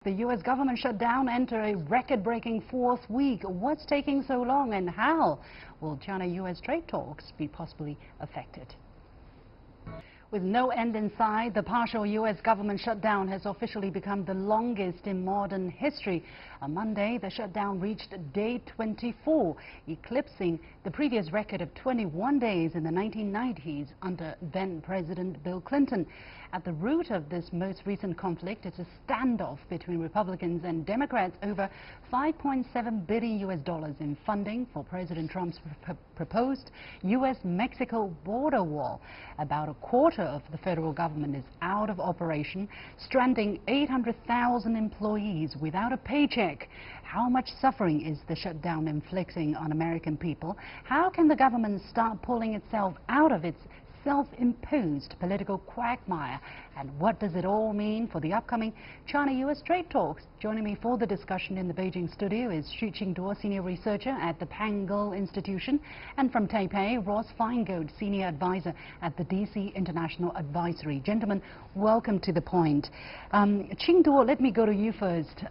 the U.S. government shutdown enter a record-breaking fourth week. What's taking so long, and how will China-U.S. trade talks be possibly affected? With no end in sight, the partial U.S. government shutdown has officially become the longest in modern history. On Monday, the shutdown reached day 24, eclipsing the previous record of 21 days in the 1990s under then-President Bill Clinton. At the root of this most recent conflict is a standoff between Republicans and Democrats over $5.7 billion in funding for President Trump's proposed U.S.-Mexico border wall. About a quarter of the federal government is out of operation, stranding 800,000 employees without a paycheck. How much suffering is the shutdown inflicting on American people? How can the government start pulling itself out of its self-imposed political quagmire? And what does it all mean for the upcoming China-U.S. trade talks? Joining me for the discussion in the Beijing studio is Qinduo, Senior Researcher at the Pangoal Institution, and from Taipei, Feingold, Senior Advisor at the DC International Advisory. Gentlemen, welcome to The Point. Qinduo, let me go to you first.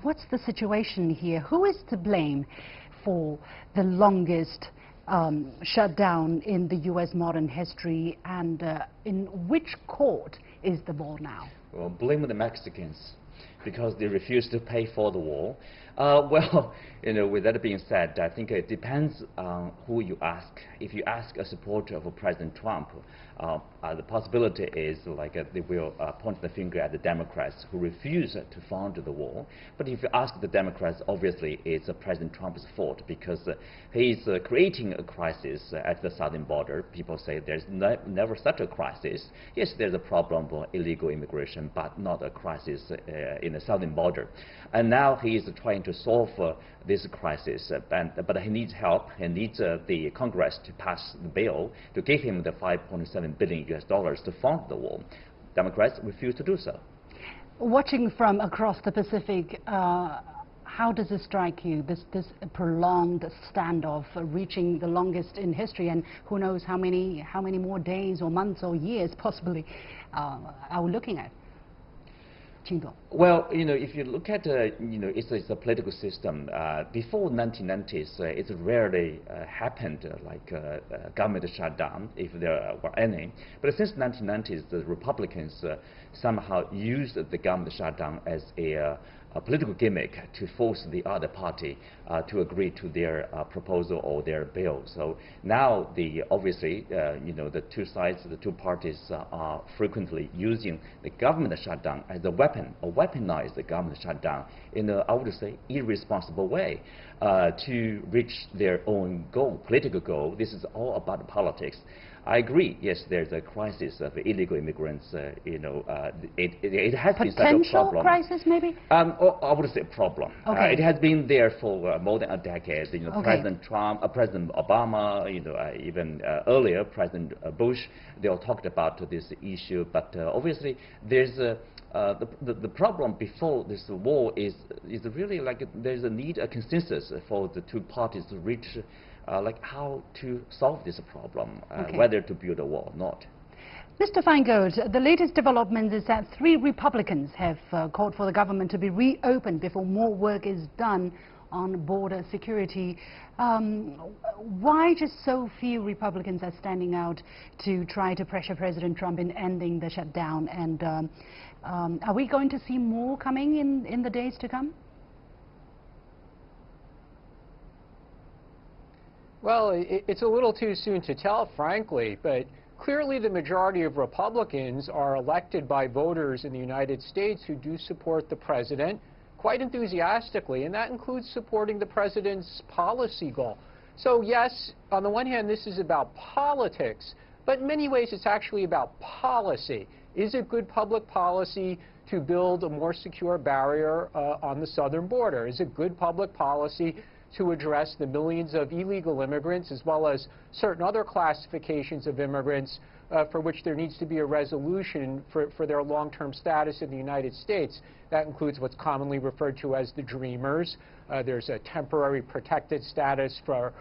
What's the situation here? Who is to blame for the longest shutdown in the U.S. modern history, and in which court is the ball now? Well, blame the Mexicans because they refuse to pay for the wall. Well, with that being said, I think it depends on who you ask. If you ask a supporter of President Trump, the possibility is they will point the finger at the Democrats who refuse to fund the wall. But if you ask the Democrats, obviously it's President Trump's fault because he's creating a crisis at the southern border. People say there's never such a crisis. Yes, there's a problem for illegal immigration, but not a crisis in the southern border. And now he is trying to solve this crisis, but he needs help. He needs the Congress to pass the bill to give him the $5.7 billion to fund the wall. Democrats refuse to do so. Watching from across the Pacific, how does it strike you, this prolonged standoff reaching the longest in history, and who knows how many more days or months or years possibly are we looking at? Qinduo. Well, if you look at, it's a political system. Before 1990s, it rarely happened like government shutdown, if there were any. But since 1990s, the Republicans somehow used the government shutdown as a political gimmick to force the other party to agree to their proposal or their bill. So now, obviously, the two sides, the two parties are frequently using the government shutdown as a weapon, or weaponize the government shutdown in a, I would say, irresponsible way to reach their own goal, political goal. This is all about politics. I agree. Yes, there's a crisis of illegal immigrants. It has been such a problem. Potential crisis, maybe? I would say problem. Okay. It has been there for more than a decade. Okay. President Trump, President Obama, even earlier, President Bush, they all talked about this issue. But obviously, there's the problem before this war is really there's a consensus for the two parties to reach. How to solve this problem, whether to build a wall or not. Mr. Feingold, the latest development is that 3 Republicans have called for the government to be reopened before more work is done on border security. Why just so few Republicans are standing out to try to pressure President Trump in ending the shutdown? And are we going to see more coming in the days to come? Well, it's a little too soon to tell, frankly, but clearly the majority of Republicans are elected by voters in the United States who do support the president quite enthusiastically, and that includes supporting the president's policy goal. So yes, on the one hand, this is about politics, but in many ways it's actually about policy. Is it good public policy to build a more secure barrier on the southern border? Is it good public policy to address the millions of illegal immigrants, as well as certain other classifications of immigrants for which there needs to be a resolution for their long-term status in the United States? That includes what's commonly referred to as the Dreamers. There's a temporary protected status for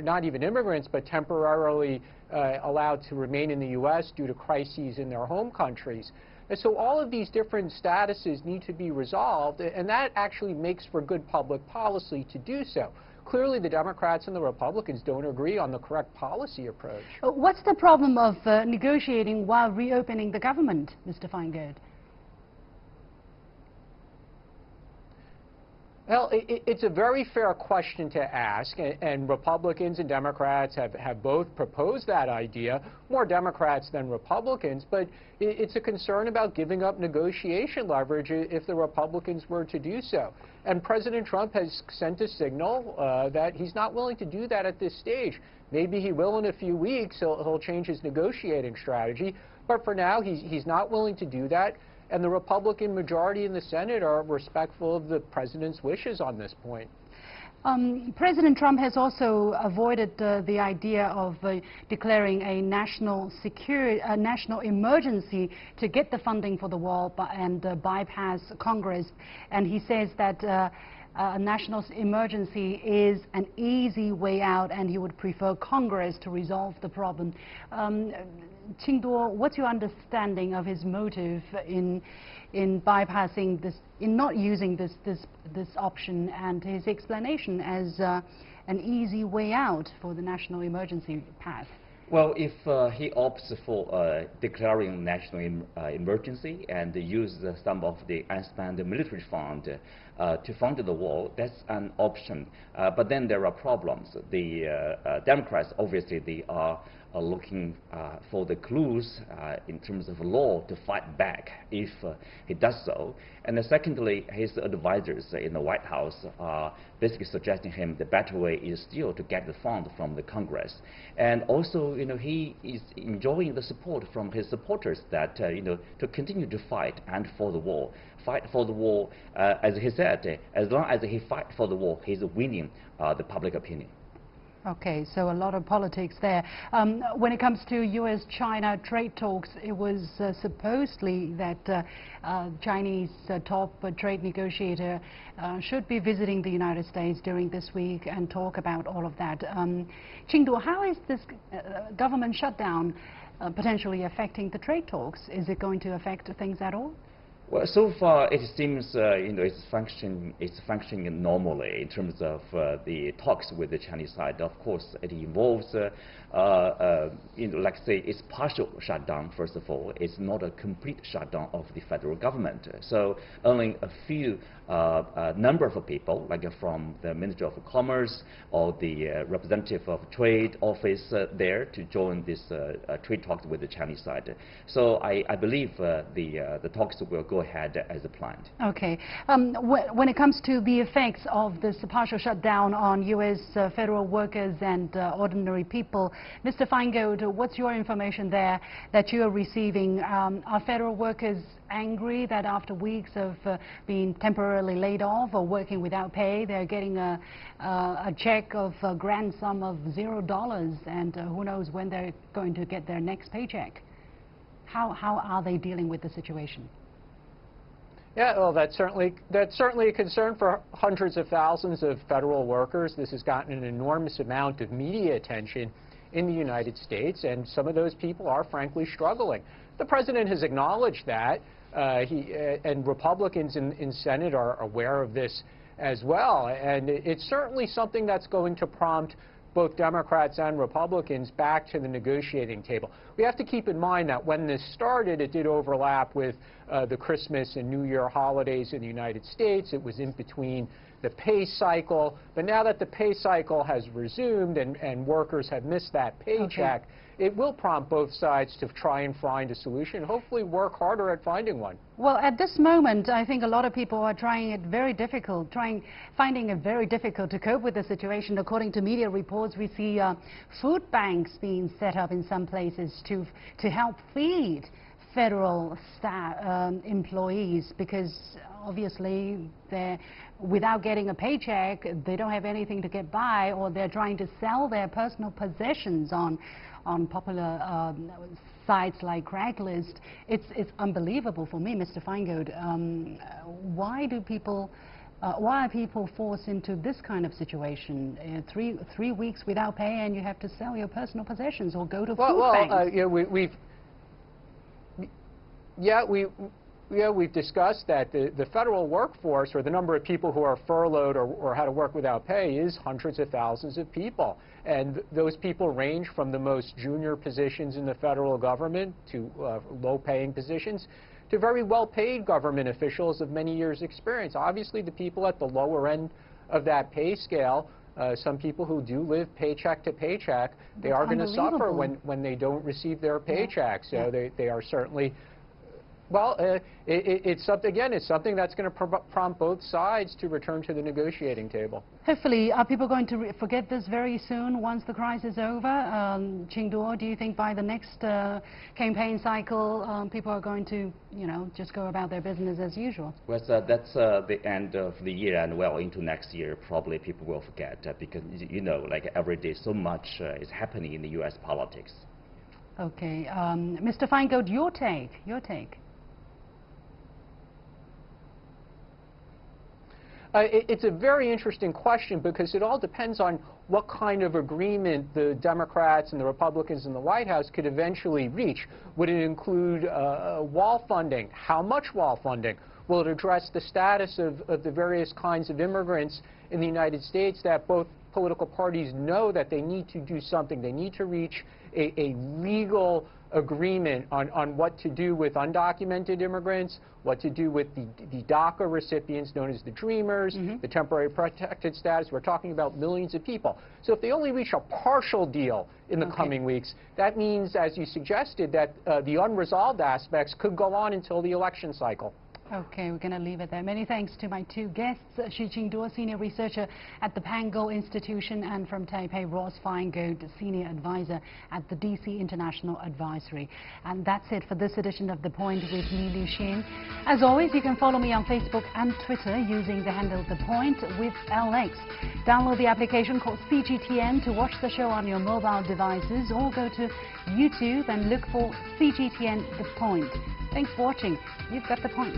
not even immigrants, but temporarily allowed to remain in the U.S. due to crises in their home countries. And so all of these different statuses need to be resolved, and that actually makes for good public policy to do so. Clearly, the Democrats and the Republicans don't agree on the correct policy approach. What's the problem of negotiating while reopening the government, Mr. Feingold? Well, it's a very fair question to ask, and Republicans and Democrats have both proposed that idea, more Democrats than Republicans, but it's a concern about giving up negotiation leverage if the Republicans were to do so. And President Trump has sent a signal that he's not willing to do that at this stage. Maybe he will in a few weeks. He'll change his negotiating strategy, but for now, he's not willing to do that. And the Republican majority in the Senate are respectful of the president's wishes on this point. President Trump has also avoided the idea of declaring a national emergency to get the funding for the wall and bypass Congress. And he says that a national emergency is an easy way out, and he would prefer Congress to resolve the problem. Qinduo, what's your understanding of his motive in bypassing this, in not using this option, and his explanation as an easy way out for the national emergency path? Well, if he opts for declaring national emergency and use some of the unspent military fund to fund the wall, that's an option. But then there are problems. The Democrats, obviously, they are looking for the clues in terms of law to fight back if he does so. And secondly, his advisors in the White House are basically suggesting him the better way is still to get the fund from the Congress. And also, he is enjoying the support from his supporters that, to continue to fight and for the wall. Fight for the wall, as he said, as long as he fights for the wall, he's winning the public opinion. Okay, so a lot of politics there. When it comes to U.S.-China trade talks, it was supposedly that Chinese top trade negotiator should be visiting the United States during this week and talk about all of that. Qinduo, how is this government shutdown potentially affecting the trade talks? Is it going to affect things at all? Well, so far it seems it's functioning normally in terms of the talks with the Chinese side. Of course, it involves, like say, it's partial shutdown. First of all, it's not a complete shutdown of the federal government. So only a few number of people, like from the Ministry of Commerce or the representative of Trade Office there to join this trade talks with the Chinese side. So I believe the talks will go ahead as planned. Okay. When it comes to the effects of this partial shutdown on U.S. federal workers and ordinary people, Mr. Feingold, what's your information there that you are receiving? Are federal workers angry that after weeks of being temporarily laid off or working without pay, they're getting a check of a grand sum of $0, and who knows when they're going to get their next paycheck? How are they dealing with the situation? Yeah, well, that's certainly a concern for hundreds of thousands of federal workers. This has gotten an enormous amount of media attention in the United States, and some of those people are frankly struggling. The president has acknowledged that, and Republicans in Senate are aware of this as well, and it's certainly something that's going to prompt both Democrats and Republicans back to the negotiating table. We have to keep in mind that when this started, it did overlap with the Christmas and New Year holidays in the United States. It was in between the pay cycle. But now that the pay cycle has resumed and workers have missed that paycheck, it will prompt both sides to try and find a solution, hopefully work harder at finding one. Well, at this moment, I think a lot of people are finding it very difficult to cope with the situation. According to media reports, we see food banks being set up in some places to help feed federal staff, employees, because obviously without getting a paycheck, they don't have anything to get by, or they're trying to sell their personal possessions on popular sites like Craigslist. It's unbelievable for me, Mr. Feingold. Why are people forced into this kind of situation? 3 weeks without pay, and you have to sell your personal possessions or go to food banks? Yeah, we've. Yeah, we've discussed that the federal workforce, or the number of people who are furloughed or had to work without pay, is hundreds of thousands of people. And those people range from the most junior positions in the federal government to low-paying positions to very well-paid government officials of many years' experience. Obviously, the people at the lower end of that pay scale, some people who do live paycheck to paycheck, they are going to suffer when they don't receive their paycheck. So they are certainly, well, it's something that's going to prompt both sides to return to the negotiating table. Hopefully, are people going to forget this very soon once the crisis is over? Qinduo, do you think by the next campaign cycle, people are going to, just go about their business as usual? Well, that's the end of the year, and well into next year, probably people will forget because, like every day, so much is happening in the U.S. politics. Okay. Mr. Feingold, your take. It's a very interesting question because it all depends on what kind of agreement the Democrats and the Republicans in the White House could eventually reach. Would it include wall funding? How much wall funding? Will it address the status of the various kinds of immigrants in the United States that both political parties know that they need to do something? They need to reach a legal agreement on what to do with undocumented immigrants, what to do with the DACA recipients known as the Dreamers, the temporary protected status. We're talking about millions of people. So if they only reach a partial deal in the coming weeks, that means, as you suggested, that the unresolved aspects could go on until the election cycle. Okay, we're going to leave it there. Many thanks to my two guests, Qinduo, Senior Researcher at the Pangoal Institution, and from Taipei, Ross Feingold, Senior Advisor at the DC International Advisory. And that's it for this edition of The Point with me, Liu Xin. As always, you can follow me on Facebook and Twitter using the handle The Point with LX. Download the application called CGTN to watch the show on your mobile devices, or go to YouTube and look for CGTN The Point. Thanks for watching. You've got The Point.